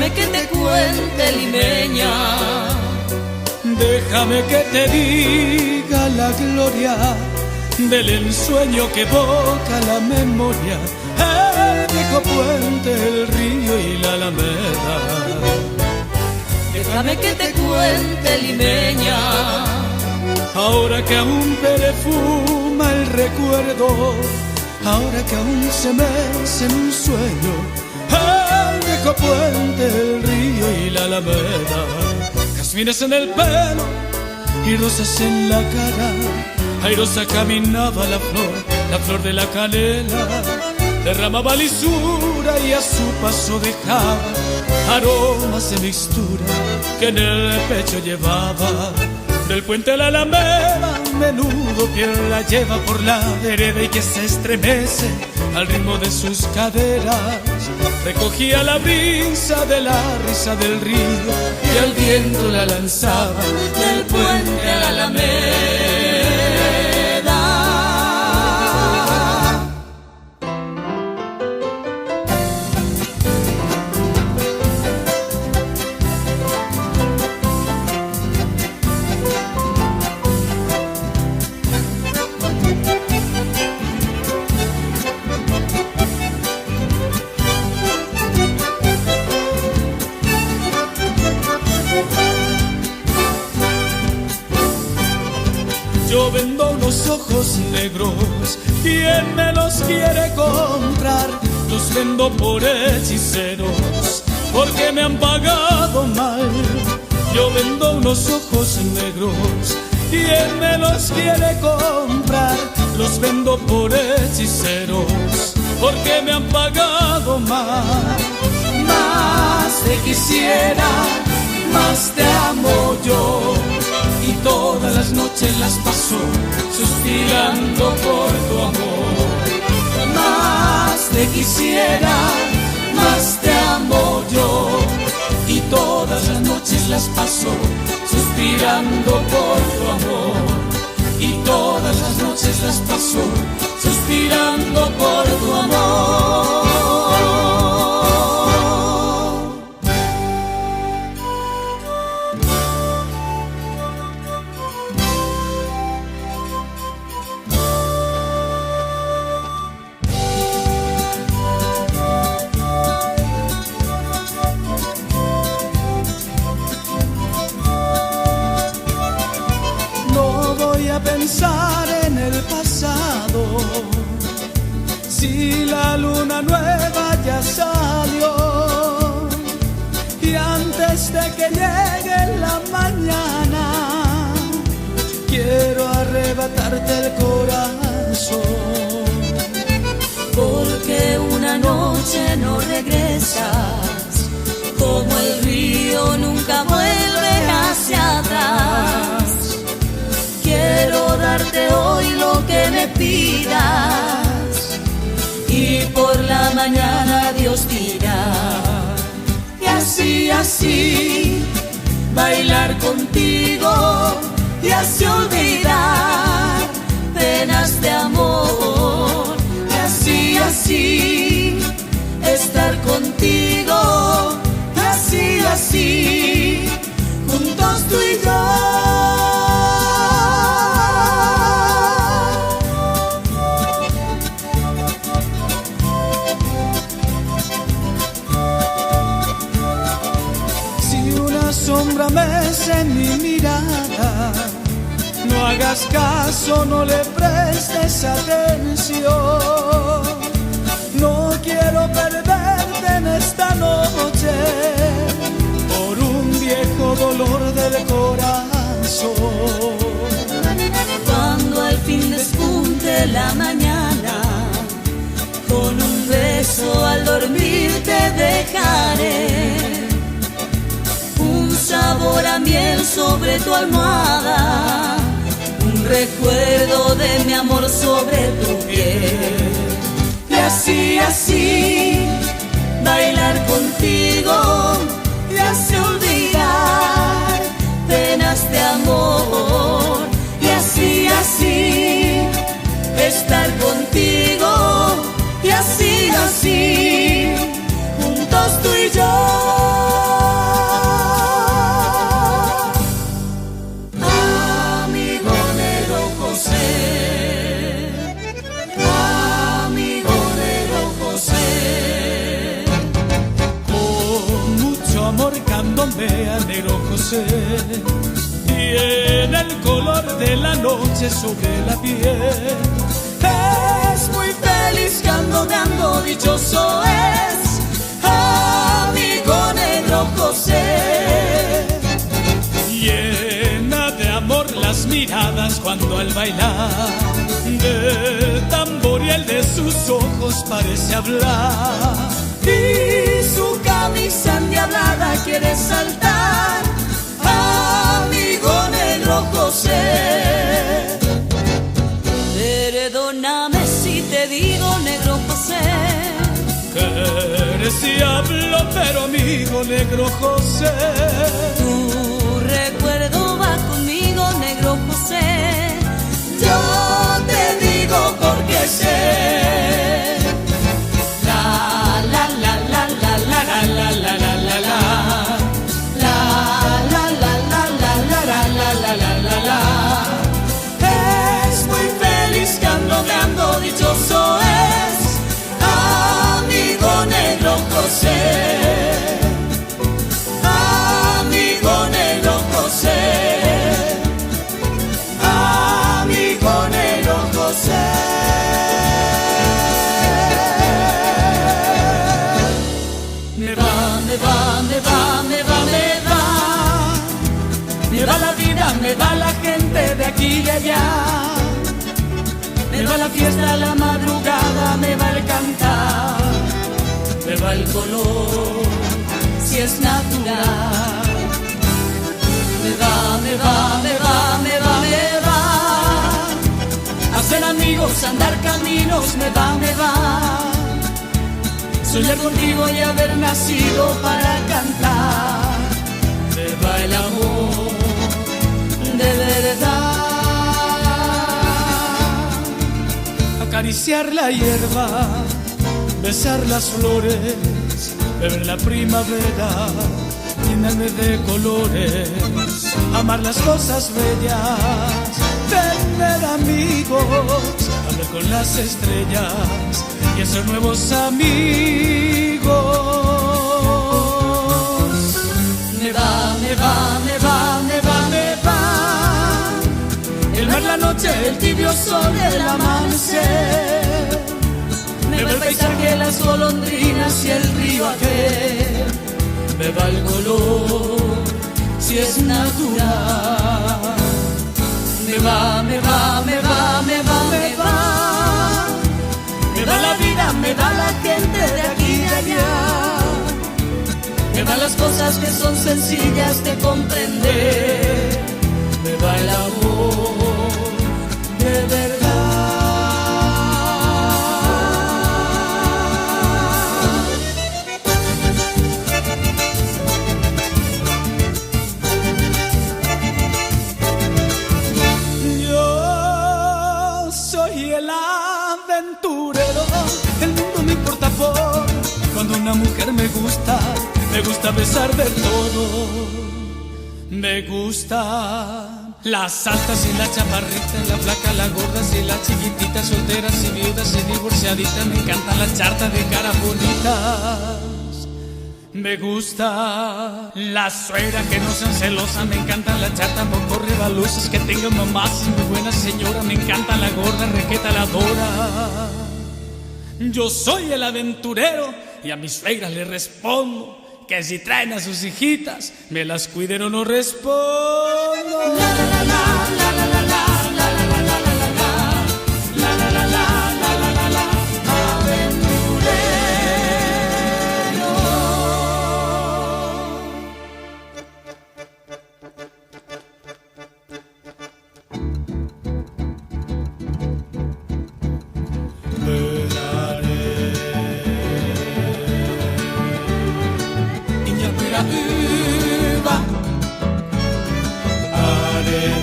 Déjame que te cuente, limeña. Déjame que te diga la gloria del ensueño que evoca la memoria, el viejo puente, el río y la alameda. Déjame que te cuente, limeña. Ahora que aún perfuma el recuerdo, ahora que aún se mece en un sueño, el viejo puente, el río y la alameda. Jazmines en el pelo y rosas en la cara, airosa caminaba la flor de la canela, derramaba lisura y a su paso dejaba aromas de mixtura que en el pecho llevaba. Del puente a la alameda, menudo quien la lleva por la vereda y que se estremece al ritmo de sus caderas. Recogía la brisa de la risa del río y al viento la lanzaba del puente a la alameda. Yo vendo unos ojos negros, ¿quién me los quiere comprar? Los vendo por hechiceros, porque me han pagado mal. Yo vendo unos ojos negros, ¿quién me los quiere comprar? Los vendo por hechiceros, porque me han pagado mal. Más te quisiera, más te amo yo, y todas las noches las paso suspirando por tu amor. Más te quisiera, más te amo yo, y todas las noches las paso suspirando por tu amor. Y todas las noches las paso suspirando por tu amor. Pensar en el pasado, si la luna nueva ya salió, y antes de que llegue la mañana, quiero arrebatarte el corazón, porque una noche no regresas, como el río nunca vuelve hacia atrás. Quiero darte hoy lo que me pidas, y por la mañana Dios dirá. Y así, bailar contigo, y así olvidar penas de amor. Y así, estar contigo, y así, juntos tú y yo. Sombra mece en mi mirada, no hagas caso, no le prestes atención. No quiero perderte en esta noche por un viejo dolor del corazón. Cuando al fin despunte la mañana, con un beso al dormir te dejaré. Sabor a miel sobre tu almohada, un recuerdo de mi amor sobre tu piel. Y así, bailar contigo, y así olvidar penas de amor. Y así, estar contigo, y así, juntos tú y yo. ahorcándome a negro José. Tiene el color de la noche sobre la piel. Es muy feliz candoneando, dichoso es, amigo negro José. Llena de amor las miradas cuando al bailar, del tambor y el de sus ojos parece hablar. Y su camisa endiablada quiere saltar, amigo negro José. Perdóname si te digo, negro José, que eres diablo pero amigo negro José. tu recuerdo va conmigo, negro José. Yo te digo porque sé. La la la la la la la la la la la la la la la la la la. Es muy feliz candoneando, dichoso es, amigo negro José. Amigo negro José. Amigo negro José. Me va, me va, me va, me va, me va. Me va la vida, me va la gente de aquí y de allá. Me va la fiesta, la madrugada, me va el cantar. Me va el color, si es natural. Me va, me va, me va, me va, me va. Hacer amigos, andar caminos, me va, me va. Soñar contigo y haber nacido para cantar. Me va el amor de verdad. Acariciar la hierba, besar las flores, beber la primavera, llenarme de colores, amar las cosas bellas, tener amigos, hablar con las estrellas y hacer nuevos amigos. Me va, me va, me va, me va, me va. El mar, la noche, el tibio sol del amanecer. Me va el paisaje, las golondrinas y el río aquel. Me va el color, si es natural. Me va, me va, me va, me va, me va. Me va la vida, me va la gente de aquí y de allá. Me van las cosas que son sencillas de comprender. Me va el amor de verdad. Yo soy el aventurero, el mundo me importa por cuando una mujer me gusta a pesar de todo. Me gusta las altas y las chaparritas, la flaca, la gordas y las chiquititas, solteras y viudas y divorciaditas. Me encantan las chartas de caras bonitas. Me gusta la suegra que no sean celosas. Me encantan las chartas poco revalusas, que tengan mamás y muy buena señora. Me encanta la gorda, requeta, la dora. Yo soy el aventurero y a mi suegra le respondo que si traen a sus hijitas, me las cuiden o no respondo. La la la la la la la. Über alle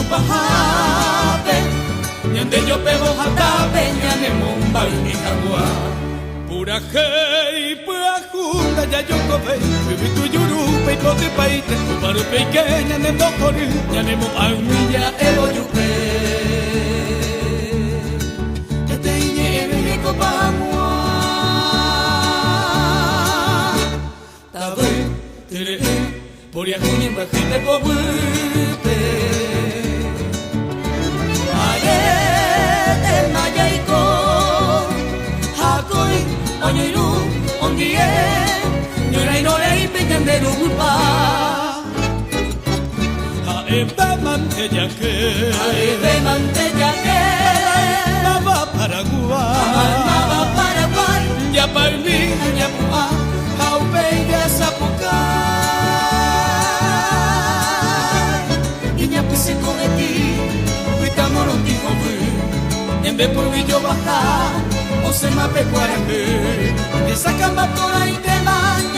pajape, ñande yo pego jatape, ñane momba y cagua. Pura hey, pura junta, ya yo cobe, vivi tu yurupe y pote paite, paro pequeña, ñane mojori, ñane mo Ya ebo yupe, ya te iñe ebe copamua. Tabe, tere, por ya junye bajite pobupe. Mayaiko, hakoi, onyiru, ondie, nyorai norei peñandero gulpa. Haebe mantella que, Mava Paraguay, ya paili, ya pua, haupe ya sapukai. Iña pise cometi, vita moroti kobu. Ñembe por villo baja, o se mape cuaraje, de sacan batora y te baña.